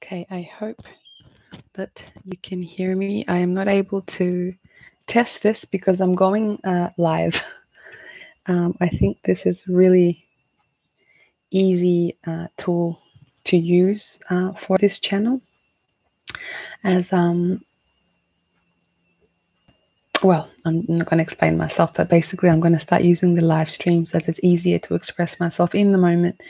Okay, I hope that you can hear me. I am not able to test this because I'm going live. I think this is really easy tool to use for this channel, as well, I'm not going to explain myself, but basically I'm going to start using the live streams as it's easier to express myself in the moment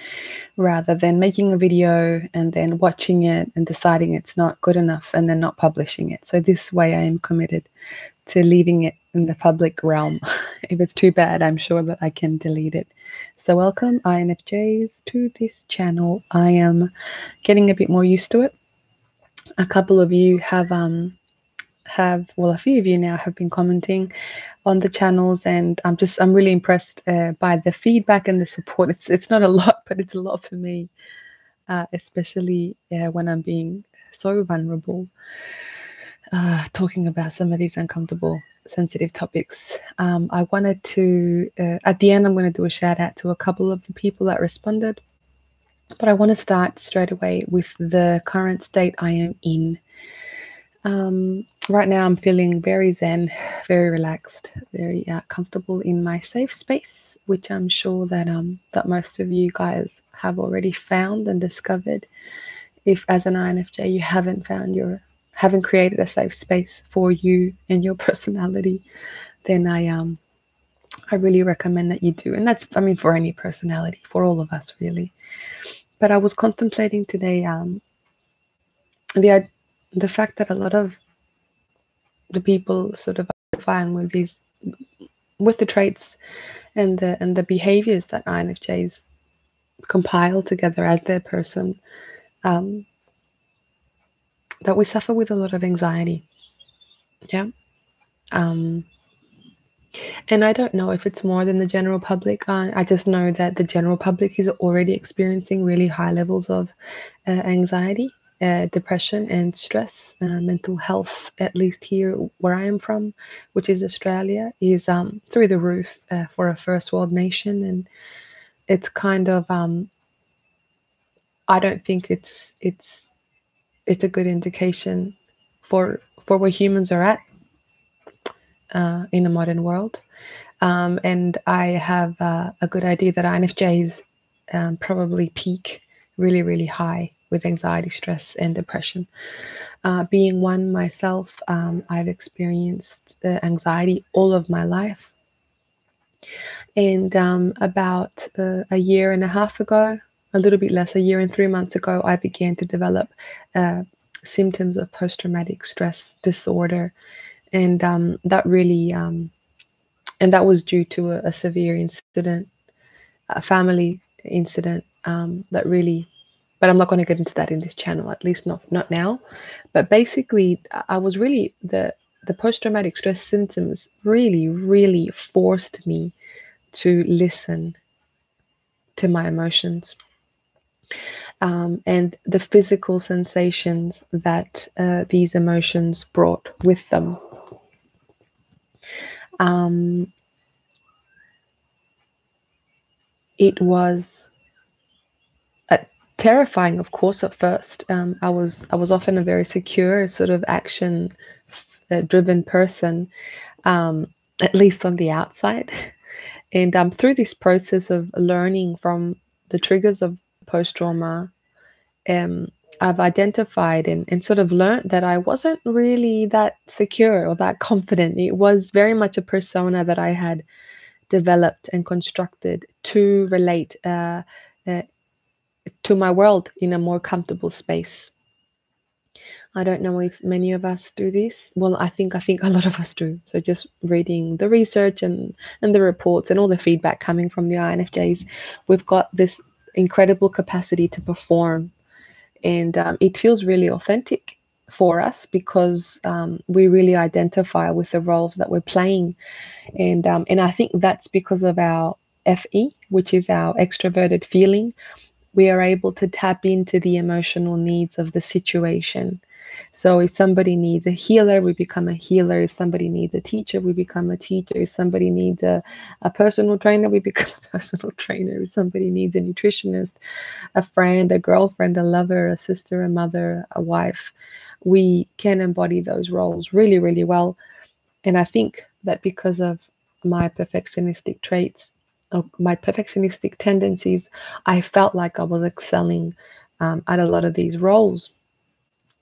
rather than making a video and then watching it and deciding it's not good enough and then not publishing it. So this way I am committed to leaving it in the public realm. If it's too bad, I'm sure that I can delete it. So welcome INFJs to this channel. I am getting a bit more used to it. A couple of you have a few of you now have been commenting on the channels, and I'm really impressed by the feedback and the support. It's not a lot, but it's a lot for me, especially when I'm being so vulnerable, talking about some of these uncomfortable, sensitive topics. I wanted to, at the end, I'm going to do a shout out to a couple of the people that responded, but I want to start straight away with the current state I am in. Right now I'm feeling very zen, very relaxed, very comfortable in my safe space, which I'm sure that that most of you guys have already found and discovered. If as an INFJ you haven't created a safe space for you and your personality, then I really recommend that you do. And that's, I mean, for any personality, for all of us really. But I was contemplating today the fact that a lot of the people sort of identifying with the traits and the behaviors that INFJs compile together as their person, that we suffer with a lot of anxiety. Yeah. And I don't know if it's more than the general public. I just know that the general public is already experiencing really high levels of anxiety, depression and stress. Mental health, at least here where I am from, which is Australia, is through the roof for a first world nation. And it's kind of, I don't think it's a good indication for where humans are at in the modern world. And I have a good idea that INFJs probably peak really, really high with anxiety, stress, and depression. Being one myself, I've experienced anxiety all of my life. And about a year and a half ago, a little bit less, a year and 3 months ago, I began to develop symptoms of post-traumatic stress disorder. And that really, and that was due to a severe incident, a family incident that really, but I'm not going to get into that in this channel, at least not now. But basically, I was really, the post-traumatic stress symptoms really, really forced me to listen to my emotions and the physical sensations that these emotions brought with them. It was terrifying, of course, at first. I was often a very secure, sort of action driven person, at least on the outside. And through this process of learning from the triggers of post-trauma, I've identified and sort of learned that I wasn't really that secure or that confident. It was very much a persona that I had developed and constructed to relate to my world in a more comfortable space. I don't know if many of us do this. Well, I think a lot of us do. So just reading the research and the reports and all the feedback coming from the INFJs, we've got this incredible capacity to perform. And it feels really authentic for us because we really identify with the roles that we're playing. And I think that's because of our FE, which is our extroverted feeling. We are able to tap into the emotional needs of the situation. So if somebody needs a healer, we become a healer. If somebody needs a teacher, we become a teacher. If somebody needs a personal trainer, we become a personal trainer. If somebody needs a nutritionist, a friend, a girlfriend, a lover, a sister, a mother, a wife, we can embody those roles really, really well. And I think that because of my perfectionistic traits, of my perfectionistic tendencies, I felt like I was excelling at a lot of these roles.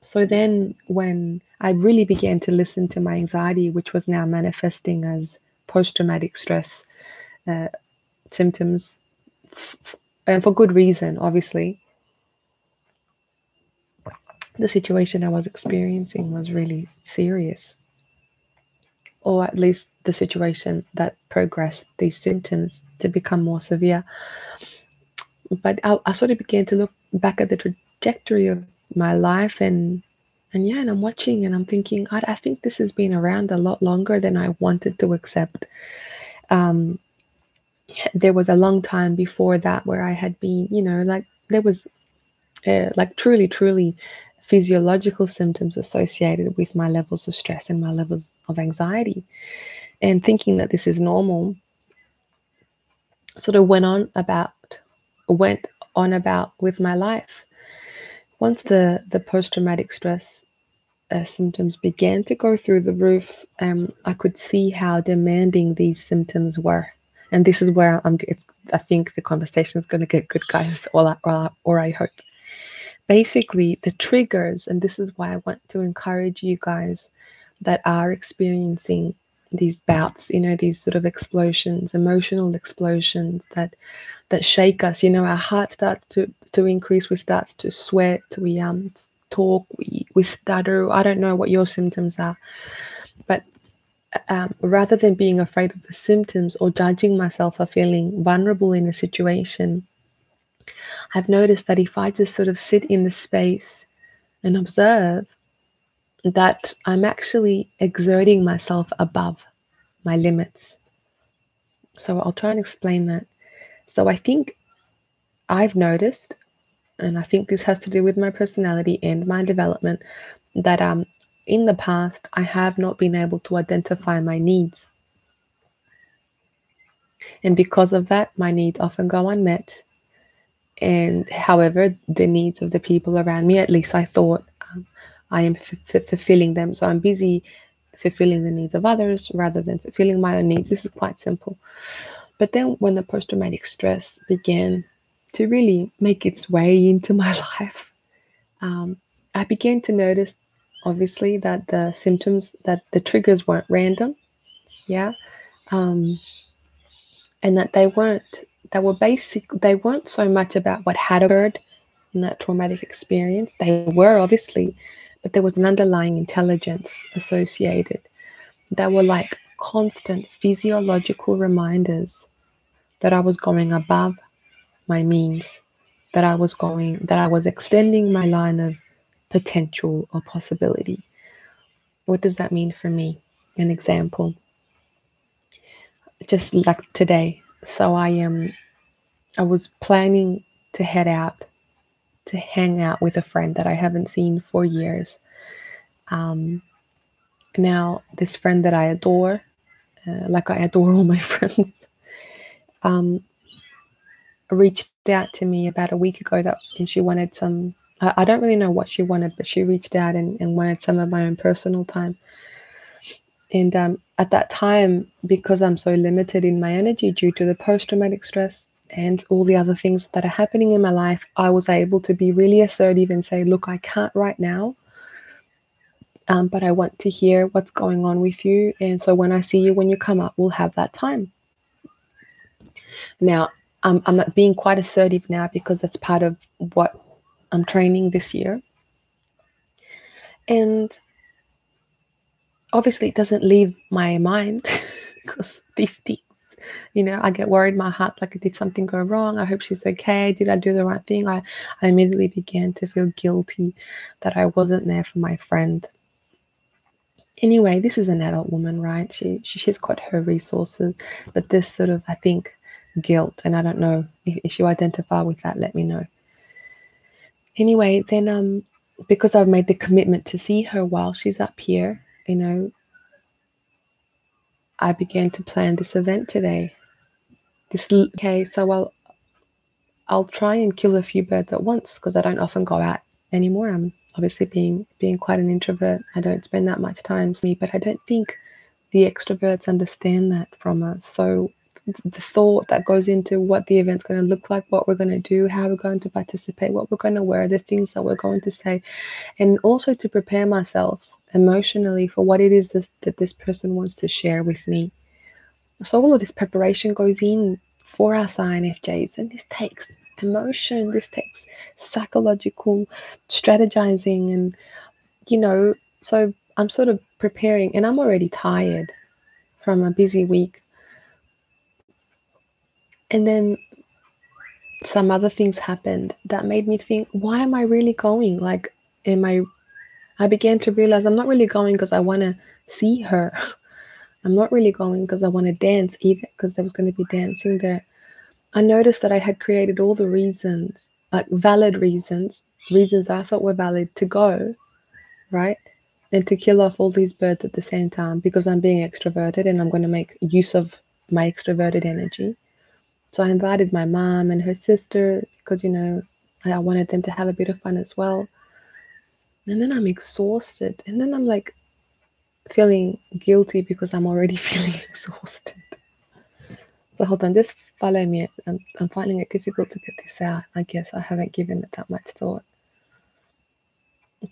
So then, when I really began to listen to my anxiety, which was now manifesting as post traumatic stress uh, symptoms, and for good reason, obviously, the situation I was experiencing was really serious, or at least the situation that progressed these symptoms to become more severe. But I sort of began to look back at the trajectory of my life, and yeah, and I'm watching and I'm thinking, I think this has been around a lot longer than I wanted to accept. Um, there was a long time before that where I had been, like there was like truly, truly physiological symptoms associated with my levels of stress and my levels of anxiety. And thinking that this is normal, sort of went on about with my life. Once the post traumatic stress symptoms began to go through the roof, I could see how demanding these symptoms were. And this is where I think the conversation is going to get good, guys, or I hope. Basically, the triggers, and this is why I want to encourage you guys that are experiencing these bouts, these sort of explosions, emotional explosions that shake us. Our heart starts to increase, we start to sweat, we talk, we stutter. I don't know what your symptoms are, but rather than being afraid of the symptoms or judging myself for feeling vulnerable in a situation, I've noticed that if I just sort of sit in the space and observe, that I'm actually exerting myself above my limits. So I'll try and explain that. So I think I've noticed, and I think this has to do with my personality and my development, that in the past I have not been able to identify my needs. And because of that, my needs often go unmet. And however, the needs of the people around me, at least I thought, I am fulfilling them. So I'm busy fulfilling the needs of others rather than fulfilling my own needs. This is quite simple. But then when the post-traumatic stress began to really make its way into my life, I began to notice, obviously, that the symptoms, that the triggers weren't random, yeah, um, and that they weren't so much about what had occurred in that traumatic experience. They were obviously, but there was an underlying intelligence associated that were like constant physiological reminders that I was going above my means, that I was extending my line of potential or possibility. What does that mean for me? An example, just like today. So I was planning to head out to hang out with a friend that I haven't seen for years. Um, Now, this friend that I adore, like I adore all my friends, um, reached out to me about a week ago and she wanted some. I don't really know what she wanted, but she reached out and wanted some of my own personal time. And at that time, because I'm so limited in my energy due to the post traumatic stress and all the other things that are happening in my life, I was able to be really assertive and say, look, I can't right now, but I want to hear what's going on with you. And so when I see you, when you come up, we'll have that time. Now, I'm being quite assertive now because that's part of what I'm training this year. And obviously, it doesn't leave my mind because these things, I get worried, my heart, like, did something go wrong? I hope she's okay. Did I do the right thing? I immediately began to feel guilty that I wasn't there for my friend. Anyway, this is an adult woman, right? She's got her resources, but this sort of, I think, guilt, and I don't know if you identify with that, let me know. Anyway, then because I've made the commitment to see her while she's up here, you know, I began to plan this event today. Okay, so I'll try and kill a few birds at once because I don't often go out anymore. I'm obviously being quite an introvert. I don't spend that much time with me, but I don't think the extroverts understand that from us. So the thought that goes into what the event's going to look like, what we're going to do, how we're going to participate, what we're going to wear, the things that we're going to say, and also to prepare myself emotionally for what it is that this person wants to share with me. So all of this preparation goes in for our INFJs, and this takes emotion, this takes psychological strategizing, and so I'm sort of preparing, and I'm already tired from a busy week. And then some other things happened that made me think, why am I really going? Like, I began to realize I'm not really going because I want to see her. I'm not really going because I want to dance either, because there was going to be dancing there. I noticed that I had created all the reasons, like valid reasons I thought were valid to go, right? And to kill off all these birds at the same time because I'm being extroverted and I'm going to make use of my extroverted energy. So I invited my mom and her sister because, I wanted them to have a bit of fun as well. And then I'm exhausted. And then I'm like feeling guilty because I'm already feeling exhausted. So hold on, just follow me. I'm finding it difficult to get this out. I guess I haven't given it that much thought.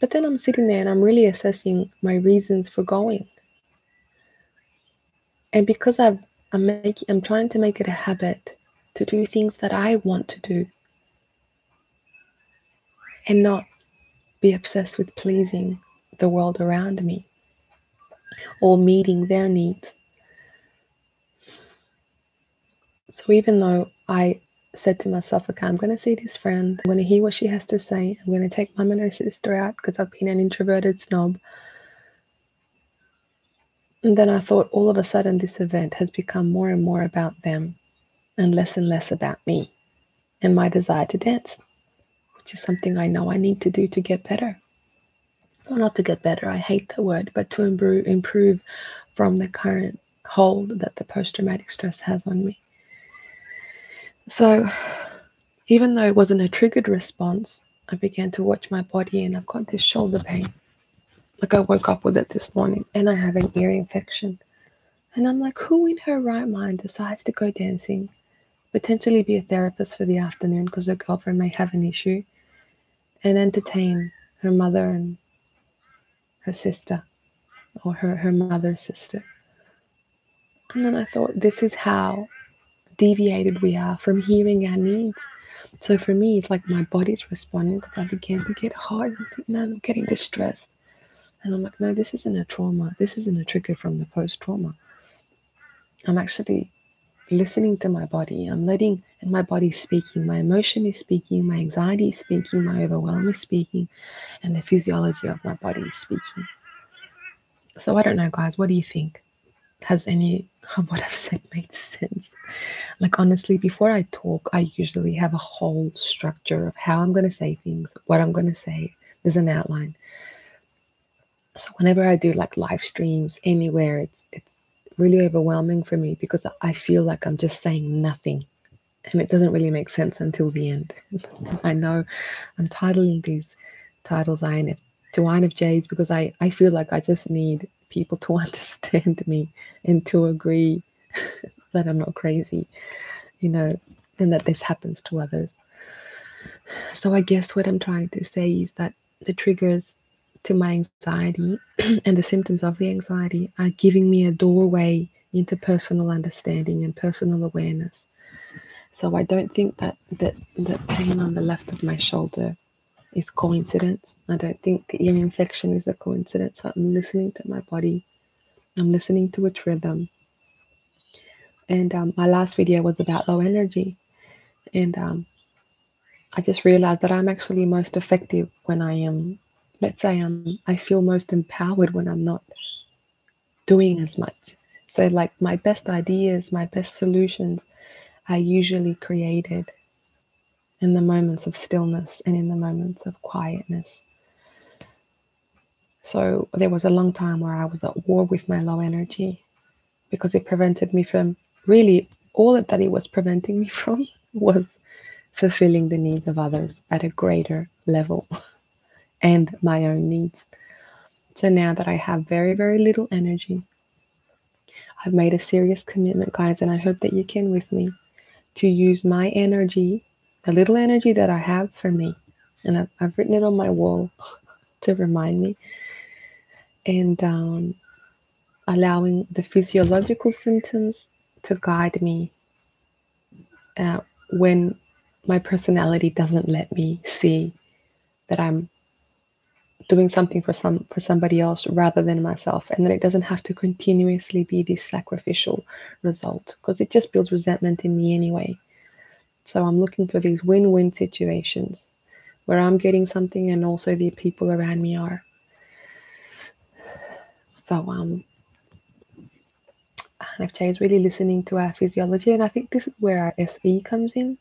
But then I'm sitting there and I'm really assessing my reasons for going. And because I'm trying to make it a habit to do things that I want to do and not be obsessed with pleasing the world around me or meeting their needs. So even though I said to myself, okay, I'm going to see this friend, I'm going to hear what she has to say, I'm going to take mum and her sister out because I've been an introverted snob. And then I thought, all of a sudden, this event has become more and more about them and less about me and my desire to dance, which is something I know I need to do to get better. Well, not to get better, I hate the word, but to improve from the current hold that the post-traumatic stress has on me. So even though it wasn't a triggered response, I began to watch my body and I've got this shoulder pain. Like I woke up with it this morning and I have an ear infection. And I'm like, who in her right mind decides to go dancing, potentially be a therapist for the afternoon because her girlfriend may have an issue, and entertain her mother and her sister or her mother's sister? And then I thought, this is how deviated we are from hearing our needs. So for me, it's like my body's responding because I began to get hard and I'm getting distressed. And I'm like, no, this isn't a trauma. This isn't a trigger from the post-trauma. I'm actually listening to my body. I'm letting, and my body's speaking. My emotion is speaking. My anxiety is speaking. My overwhelm is speaking. And the physiology of my body is speaking. So I don't know, guys. What do you think? Has any of what I've said made sense? Like, honestly, before I talk, I usually have a whole structure of how I'm going to say things, what I'm going to say. There's an outline. So whenever I do like live streams anywhere, it's really overwhelming for me because I feel like I'm just saying nothing. And it doesn't really make sense until the end. I know I'm titling these titles to INFJs because I feel like I just need people to understand me and to agree that I'm not crazy, and that this happens to others. So I guess what I'm trying to say is that the triggers to my anxiety and the symptoms of the anxiety are giving me a doorway into personal understanding and personal awareness. So I don't think that the pain on the left of my shoulder is coincidence. I don't think the ear infection is a coincidence. I'm listening to my body. I'm listening to its rhythm. And my last video was about low energy. And I just realized that I'm actually most effective when I am, let's say I feel most empowered when I'm not doing as much. So like my best ideas, my best solutions are usually created in the moments of stillness and in the moments of quietness. So there was a long time where I was at war with my low energy because it prevented me from really all that it was preventing me from was fulfilling the needs of others at a greater level and my own needs. So now that I have very, very little energy, I've made a serious commitment, guys, and I hope that you can with me to use my energy, the little energy that I have for me. And I've written it on my wall to remind me, and allowing the physiological symptoms to guide me uh, when my personality doesn't let me see that I'm doing something for somebody else rather than myself, and that it doesn't have to continuously be this sacrificial result because it just builds resentment in me anyway. So I'm looking for these win-win situations where I'm getting something and also the people around me are. So Infj is really listening to our physiology, and I think this is where our SE comes in,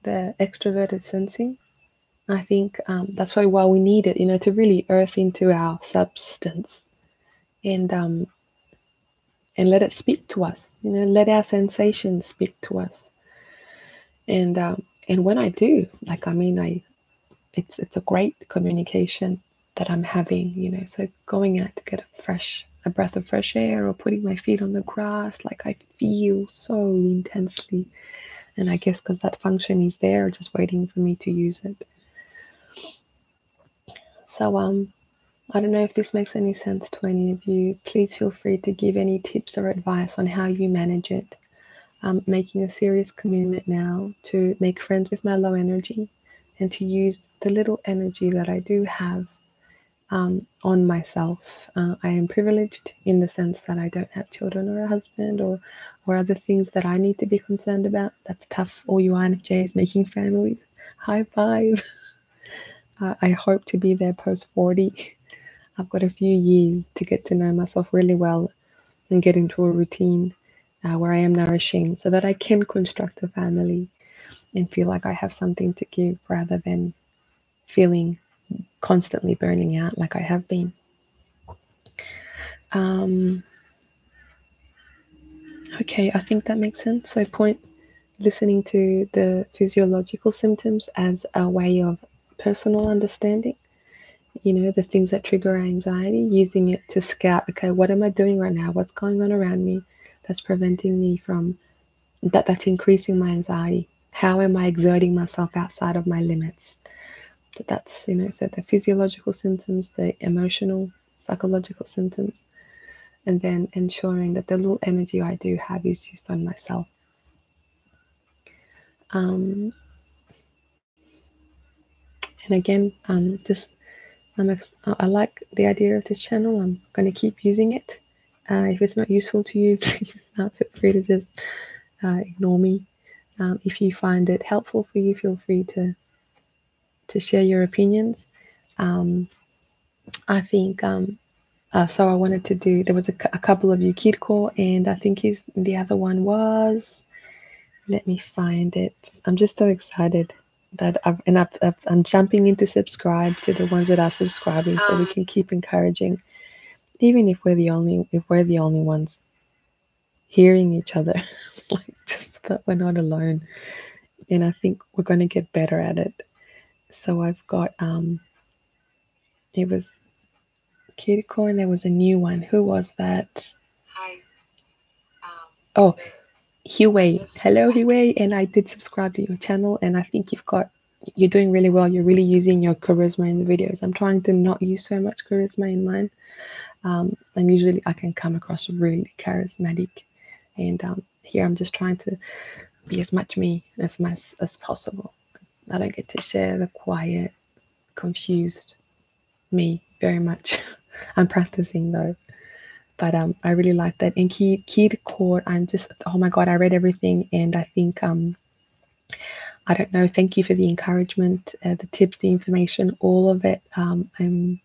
the extroverted sensing. I think that's why we need it, to really earth into our substance and let it speak to us. Let our sensations speak to us. And when I do, like it's a great communication that I'm having. So going out to get a breath of fresh air, or putting my feet on the grass, like I feel so intensely. And I guess because that function is there, just waiting for me to use it. So I don't know if this makes any sense to any of you. Please feel free to give any tips or advice on how you manage it. I'm making a serious commitment now to make friends with my low energy and to use the little energy that I do have on myself. I am privileged in the sense that I don't have children or a husband or other things that I need to be concerned about. That's tough. All you INFJs making families. High five. I hope to be there post 40. I've got a few years to get to know myself really well and get into a routine where I am nourishing so that I can construct a family and feel like I have something to give rather than feeling constantly burning out like I have been. Okay, I think that makes sense. So, listening to the physiological symptoms as a way of personal understanding, the things that trigger anxiety, using it to scout, okay, what am I doing right now? What's going on around me that's preventing me from that's increasing my anxiety? How am I exerting myself outside of my limits? So that's, so the physiological symptoms, the emotional, psychological symptoms, and then ensuring that the little energy I do have is used on myself. Um, and again, I like the idea of this channel. I'm going to keep using it. If it's not useful to you, please feel free to just ignore me. If you find it helpful for you, feel free to share your opinions. I think so. I wanted to do. There was a couple of you, Kid Core, and I think the other one was. Let me find it. I'm just so excited that I'm jumping into subscribe to the ones that are subscribing, so we can keep encouraging, even if we're the only ones hearing each other, like just that we're not alone. And I think we're going to get better at it. So I've got it was Kitty Corn. There was a new one. Who was that? Oh, Huey. Hello, Huey. And I did subscribe to your channel, and I think you're doing really well. You're really using your charisma in the videos. I'm trying to not use so much charisma in mine. I can come across really charismatic, and here I'm just trying to be as much me as possible. I don't get to share the quiet, confused me very much. I'm practicing though. But I really like that. And key to core, oh my God, I read everything, and I think I don't know. Thank you for the encouragement, the tips, the information, all of it. And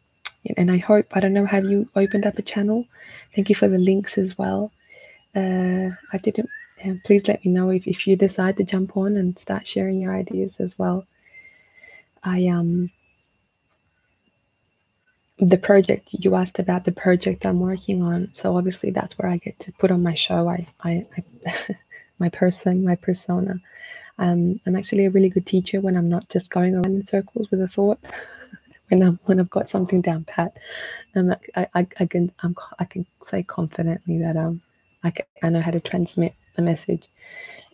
I hope, I don't know, have you opened up a channel? Thank you for the links as well. I didn't. Please let me know if you decide to jump on and start sharing your ideas as well. the project you asked about, the project I'm working on. So obviously that's where I get to put on my show. I my persona. I'm actually a really good teacher when I'm not just going around in circles with a thought. When I've got something down pat, I can say confidently that I know how to transmit a message,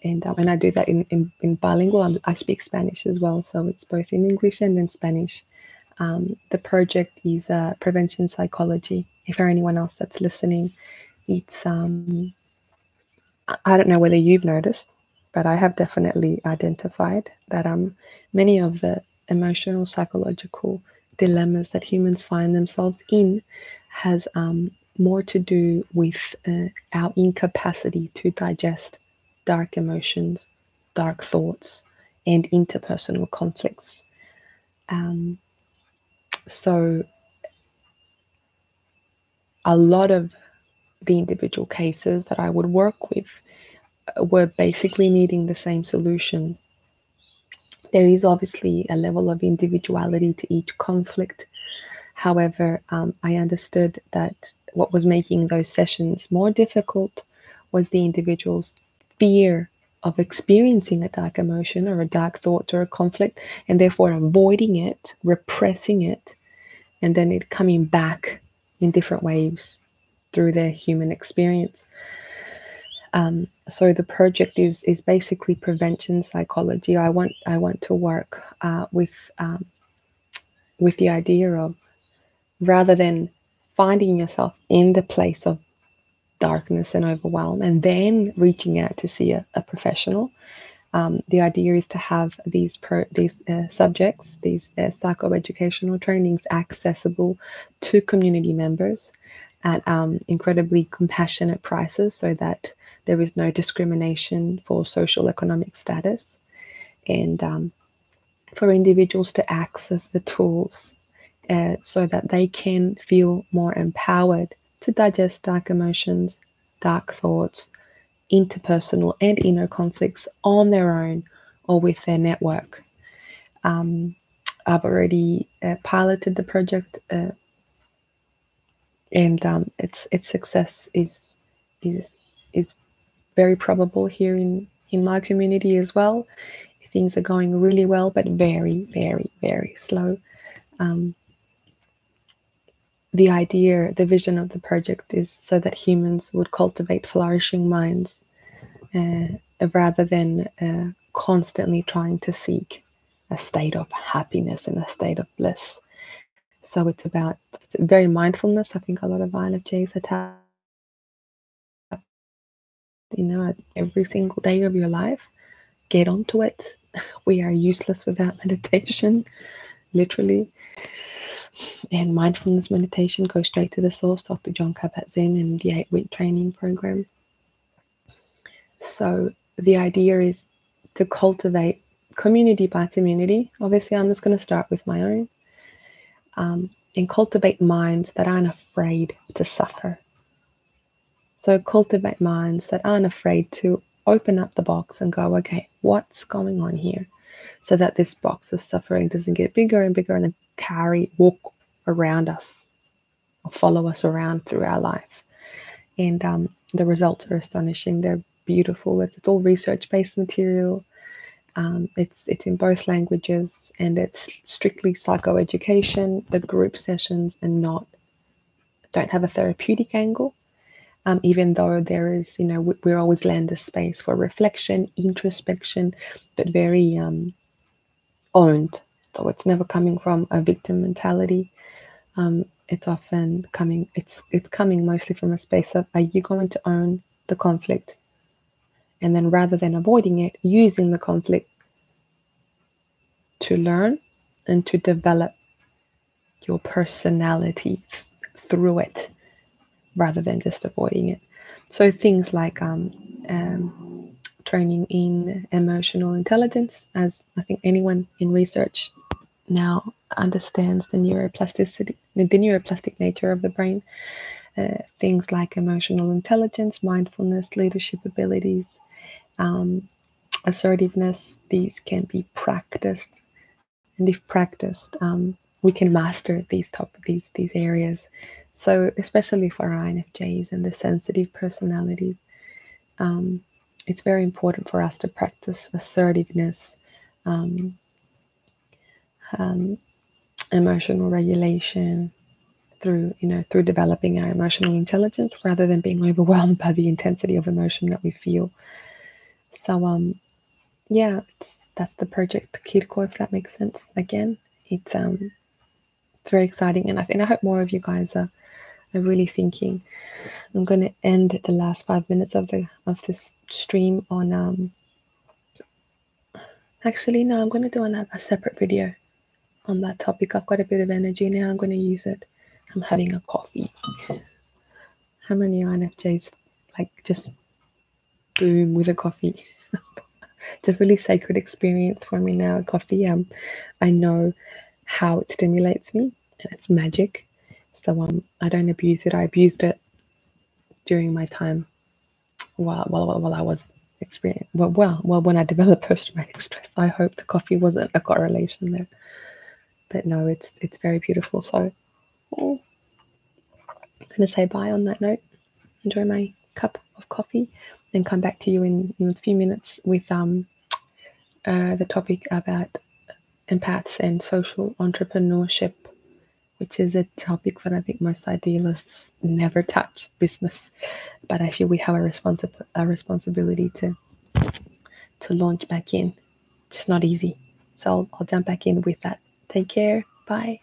and I do that in bilingual. I speak Spanish as well, so it's both in English and in Spanish. The project is prevention psychology. If for anyone else that's listening, it's I don't know whether you've noticed, but I have definitely identified that many of the emotional psychological dilemmas that humans find themselves in has more to do with our incapacity to digest dark emotions, dark thoughts, and interpersonal conflicts. Um, so a lot of the individual cases that I would work with were basically needing the same solution. There is obviously a level of individuality to each conflict. However, I understood that what was making those sessions more difficult was the individual's fear of experiencing a dark emotion or a dark thought or a conflict, and therefore avoiding it, repressing it, and then it coming back in different waves through their human experience. So the project is basically prevention psychology. I want to work with the idea of, rather than finding yourself in the place of darkness and overwhelm and then reaching out to see a professional. The idea is to have these subjects, these psychoeducational trainings accessible to community members at incredibly compassionate prices, so that there is no discrimination for social economic status, and for individuals to access the tools so that they can feel more empowered to digest dark emotions, dark thoughts, interpersonal and inner conflicts on their own or with their network. I've already piloted the project, and its success is is very probable here in my community as well. Things are going really well, but very, very, very slow. Um, the idea, the vision of the project is so that humans would cultivate flourishing minds rather than constantly trying to seek a state of happiness and a state of bliss. So it's very mindfulness. I think a lot of INFJs are tapped, every single day of your life. Get onto it. We are useless without meditation, literally. And mindfulness meditation goes straight to the source, Dr. John Kabat-Zinn and the 8-week training program. So the idea is to cultivate community by community. Obviously, I'm just going to start with my own, and cultivate minds that aren't afraid to suffer. So cultivate minds that aren't afraid to open up the box and go, okay, what's going on here? So that this box of suffering doesn't get bigger and bigger and then walk around us or follow us around through our life. And the results are astonishing. They're beautiful. It's all research-based material. It's in both languages, and it's strictly psychoeducation. The group sessions don't have a therapeutic angle. Even though there is, we always lend a space for reflection, introspection, but very owned. So it's never coming from a victim mentality. It's often it's coming mostly from a space of, are you going to own the conflict? And then rather than avoiding it, using the conflict to learn and to develop your personality through it, rather than just avoiding it. So things like training in emotional intelligence, as I think anyone in research now understands the neuroplastic nature of the brain. Things like emotional intelligence, mindfulness, leadership abilities, assertiveness, these can be practiced. And if practiced, we can master these areas. So especially for our INFJs and the sensitive personalities, it's very important for us to practice assertiveness, um, um, emotional regulation through through developing our emotional intelligence rather than being overwhelmed by the intensity of emotion that we feel. So yeah, that's the project Kirko, if that makes sense. Again, it's very exciting, and I hope more of you guys are really thinking. I'm going to end the last 5 minutes of this stream on actually no, I'm going to do a separate video on that topic. I've got a bit of energy now. I'm going to use it. I'm having a coffee. How many INFJs like just boom with a coffee? It's a really sacred experience for me now. Coffee. I know how it stimulates me, and it's magic. So I don't abuse it. I abused it during my time while I was experiencing well when I developed post-traumatic stress. I hope the coffee wasn't a correlation there, but no, it's very beautiful. So I'm gonna say bye on that note. Enjoy my cup of coffee, and come back to you in a few minutes with the topic about empaths and social entrepreneurship, which is a topic that I think most idealists never touch business, but I feel we have a responsibility to launch back in. It's not easy. So I'll jump back in with that. Take care. Bye.